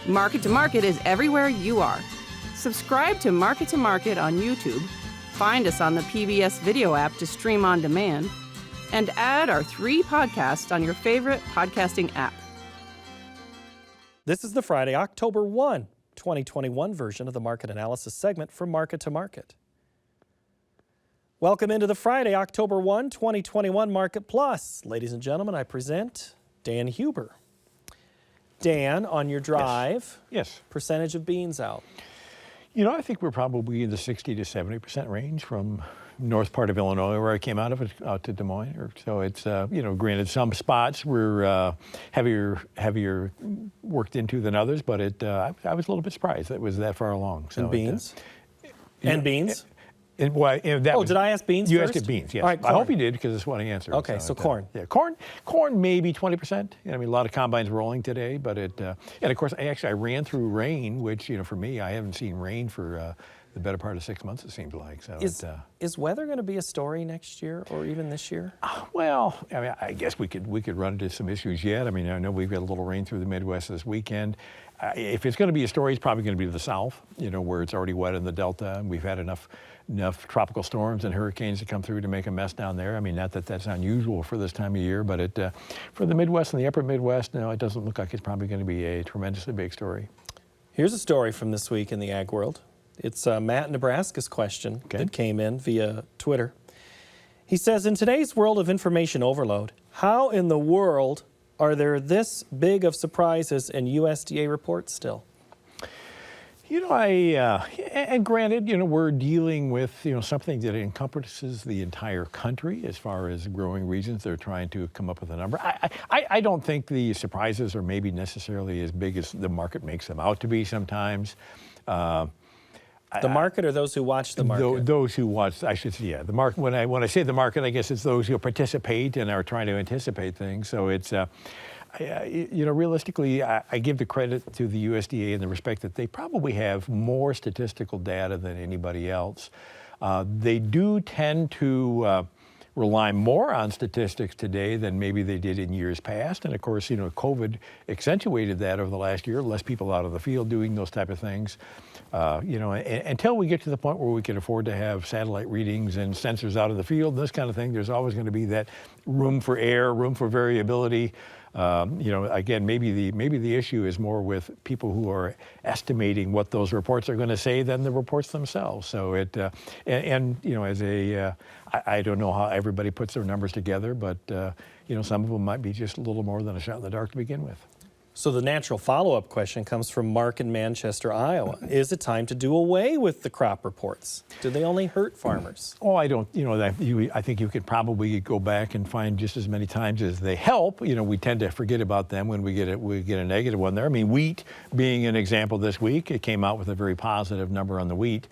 Market to Market is everywhere you are. Subscribe to Market on YouTube, find us on the PBS video app to stream on demand, and add our 3 podcasts on your favorite podcasting app. This is the Friday, October 1, 2021 version of the Market Analysis segment from Market to Market. Welcome into the Friday, October 1, 2021 Market Plus. Ladies and gentlemen, I present Dan Hueber. Dan, on your drive, yes. Percentage of beans out? You know, I think we're probably in the 60 to 70% range from north part of Illinois, where I came out to Des Moines. So it's, granted some spots were heavier worked into than others, but I was a little bit surprised that it was that far along. So and beans? Beans? Did I ask beans You first? asked beans, yes. All right, I hope you did, because it's what I answered. Okay, so corn. Yeah, corn maybe 20%. A lot of combines rolling today, but and of course, I ran through rain, which, for me, I haven't seen rain for the better part of 6 months, it seems like. So is weather going to be a story next year or even this year? Well, I guess we could run into some issues yet. I know we've got a little rain through the Midwest this weekend. If it's going to be a story, it's probably going to be to the south, where it's already wet in the Delta, and we've had enough tropical storms and hurricanes to come through to make a mess down there. Not that that's unusual for this time of year, but for the Midwest and the upper Midwest, no, it doesn't look like it's probably going to be a tremendously big story. Here's a story from this week in the ag world. It's Matt Nebraska's question that came in via Twitter. He says, in today's world of information overload, how in the world are there this big of surprises in USDA reports still? And granted, we're dealing with, something that encompasses the entire country as far as growing regions. They're trying to come up with a number. I don't think the surprises are maybe necessarily as big as the market makes them out to be sometimes. The market or those who watch the market? Those who watch, I should say, yeah. The market. When I say the market, I guess it's those who participate and are trying to anticipate things. So it's, realistically, I give the credit to the USDA in the respect that they probably have more statistical data than anybody else. They do tend to rely more on statistics today than maybe they did in years past. And of course, COVID accentuated that over the last year, less people out of the field doing those type of things. Until we get to the point where we can afford to have satellite readings and sensors out of the field, this kind of thing, there's always going to be that room for error, room for variability. Again, maybe the issue is more with people who are estimating what those reports are going to say than the reports themselves. So I don't know how everybody puts their numbers together, but some of them might be just a little more than a shot in the dark to begin with. So the natural follow-up question comes from Mark in Manchester, Iowa. Is it time to do away with the crop reports? Do they only hurt farmers? Oh, I don't. I think you could probably go back and find just as many times as they help. We tend to forget about them when we get a negative one there. Wheat being an example this week, it came out with a very positive number on the wheat.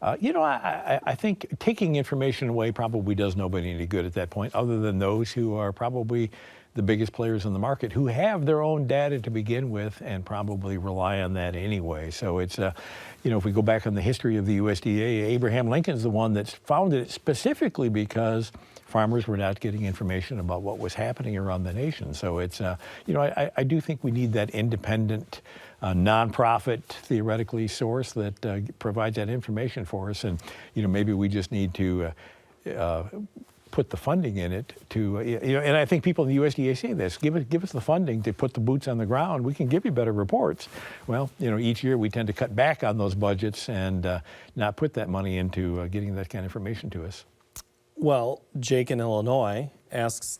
I think taking information away probably does nobody any good at that point, other than those who are probably the biggest players in the market who have their own data to begin with and probably rely on that anyway. So it's, if we go back on the history of the USDA, Abraham Lincoln's the one that's founded it specifically because farmers were not getting information about what was happening around the nation. So it's, I do think we need that independent, nonprofit, theoretically, source that provides that information for us. And, maybe we just need to put the funding in it to, and I think people in the USDA say this, give us the funding to put the boots on the ground. We can give you better reports. Well, each year we tend to cut back on those budgets and not put that money into getting that kind of information to us. Well, Jake in Illinois asks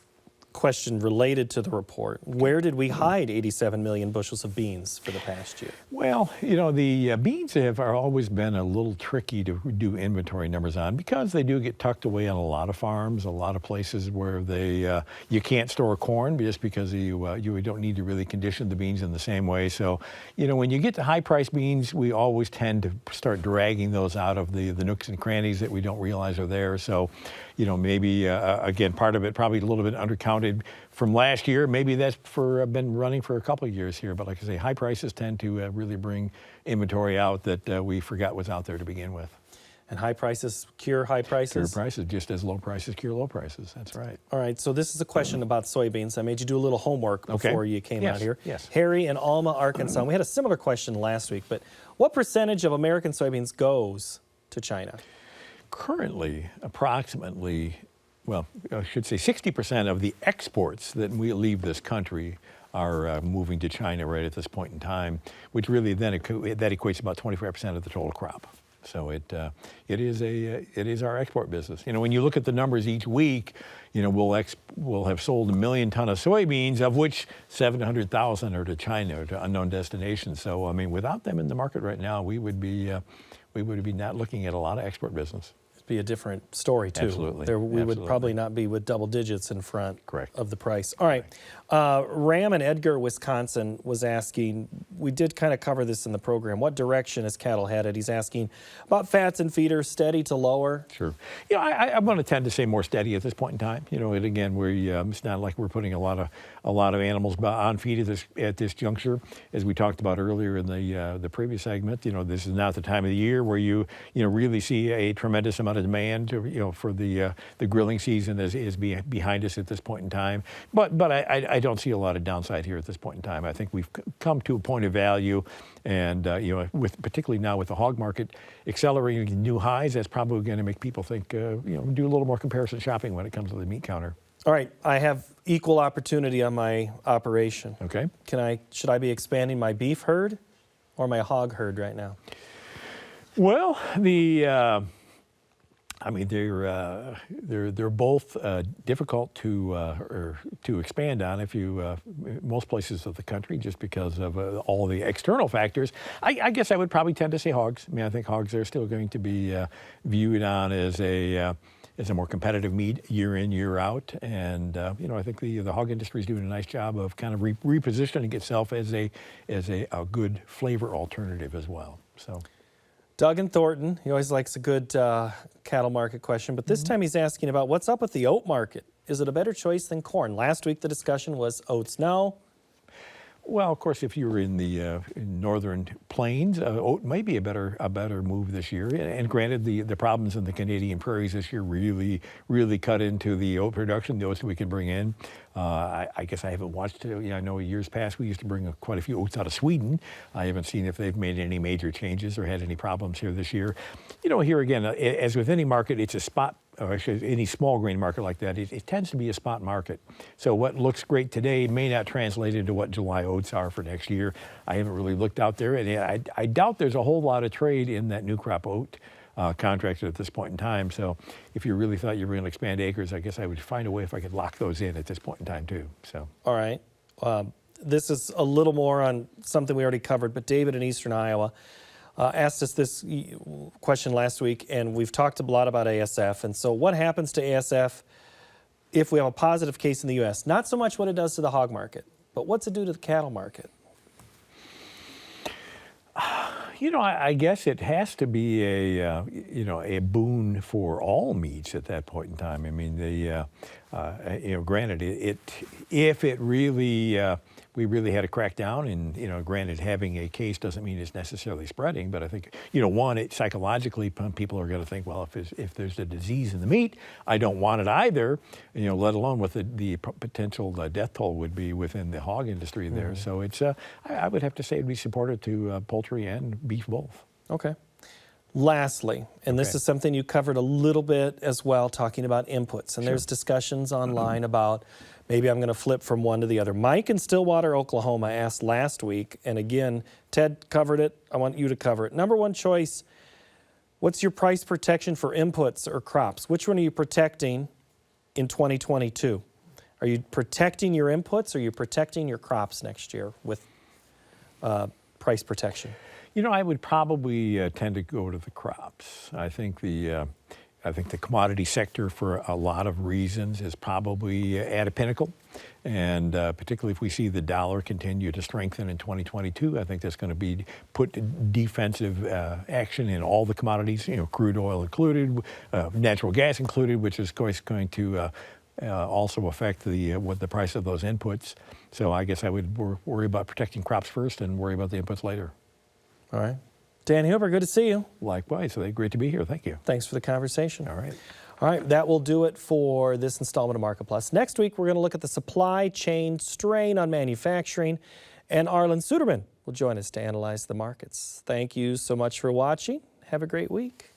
question related to the report. Where did we hide 87 million bushels of beans for the past year? Well, the beans have always been a little tricky to do inventory numbers on because they do get tucked away on a lot of farms, a lot of places where you can't store corn just because you don't need to really condition the beans in the same way. So, when you get to high-priced beans, we always tend to start dragging those out of the nooks and crannies that we don't realize are there. So, maybe, again, part of it probably a little bit undercounted from last year. Maybe that's been running for a couple of years here. But like I say, high prices tend to really bring inventory out that we forgot was out there to begin with. And high prices cure high prices? Cure prices, just as low prices cure low prices. That's right. All right, so this is a question about soybeans. I made you do a little homework before you came out here. Yes. Harry in Alma, Arkansas. We had a similar question last week, but what percentage of American soybeans goes to China? Currently, approximately, well, I should say 60% of the exports that we leave this country are moving to China right at this point in time, which really then that equates to about 25% of the total crop. So it is our export business. You know, when you look at the numbers each week, you know, we'll have sold 1 million tons of soybeans, of which 700,000 are to China or to unknown destinations. So I mean, without them in the market right now, we would be not looking at a lot of export business. Be a different story too. Absolutely. We would probably not be with double digits in front Correct. of the price. All right. Ram in Edgar, Wisconsin was asking, we did kind of cover this in the program, what direction is cattle headed? He's asking about fats and feeders, steady to lower. Sure. You know, I'm going to tend to say more steady at this point in time. You know, and again, it's not like we're putting a lot of animals on feed at this juncture. As we talked about earlier in the previous segment, you know, this is not the time of the year where you really see a tremendous amount of demand, you know, for the grilling season is behind us at this point in time. But I don't see a lot of downside here at this point in time. I think we've come to a point of value, and you know, particularly now with the hog market accelerating new highs, that's probably going to make people think, you know, do a little more comparison shopping when it comes to the meat counter. All right, I have equal opportunity on my operation. Okay. Should I be expanding my beef herd or my hog herd right now? Well, I mean, they're both difficult to expand on if you most places of the country, just because of all the external factors. I guess I would probably tend to say hogs. I mean, I think hogs are still going to be viewed on as a more competitive meat year in, year out, and you know, I think the hog industry is doing a nice job of kind of repositioning itself as a good flavor alternative as well. So. Doug in Thornton, he always likes a good cattle market question, but this time he's asking about what's up with the oat market. Is it a better choice than corn? Last week the discussion was oats no. Well, of course, if you're in the northern plains, oat may be a better move this year. And granted, the problems in the Canadian prairies this year really cut into the oat production, the oats that we can bring in. I guess I haven't watched it. You know, I know years past we used to bring quite a few oats out of Sweden. I haven't seen if they've made any major changes or had any problems here this year. You know, here again, as with any market, it's a spot. Or actually, any small grain market like that, it tends to be a spot market. So what looks great today may not translate into what July oats are for next year. I haven't really looked out there, and I doubt there's a whole lot of trade in that new crop oat contract at this point in time. So if you really thought you were going to expand acres, I guess I would find a way if I could lock those in at this point in time too. So. All right. This is a little more on something we already covered, but David in Eastern Iowa asked us this question last week, and we've talked a lot about ASF. And so what happens to ASF if we have a positive case in the U.S.? Not so much what it does to the hog market, but what's it do to the cattle market? You know, I guess it has to be a boon for all meats at that point in time. I mean, you know, granted, if it really we really had to crack down, and you know, granted, having a case doesn't mean it's necessarily spreading, but I think, you know, psychologically, people are going to think, well, if there's a disease in the meat, I don't want it either, you know, let alone what the potential death toll would be within the hog industry there. So it's I would have to say it'd be supportive to poultry and beef both. Okay. Lastly, and this is something you covered a little bit as well, talking about inputs, and there's discussions online about maybe I'm going to flip from one to the other. Mike in Stillwater, Oklahoma asked last week, and again, Ted covered it. I want you to cover it. Number one choice, what's your price protection for inputs or crops? Which one are you protecting in 2022? Are you protecting your inputs, or are you protecting your crops next year with price protection? You know, I would probably tend to go to the crops. I think the commodity sector, for a lot of reasons, is probably at a pinnacle. And particularly if we see the dollar continue to strengthen in 2022, I think that's going to put defensive action in all the commodities, you know, crude oil included, natural gas included, which is going to also affect the price of those inputs. So I guess I would worry about protecting crops first and worry about the inputs later. All right. Dan Hueber, good to see you. Likewise. Great to be here. Thank you. Thanks for the conversation. All right. All right, that will do it for this installment of Market Plus. Next week, we're going to look at the supply chain strain on manufacturing, and Arlen Suderman will join us to analyze the markets. Thank you so much for watching. Have a great week.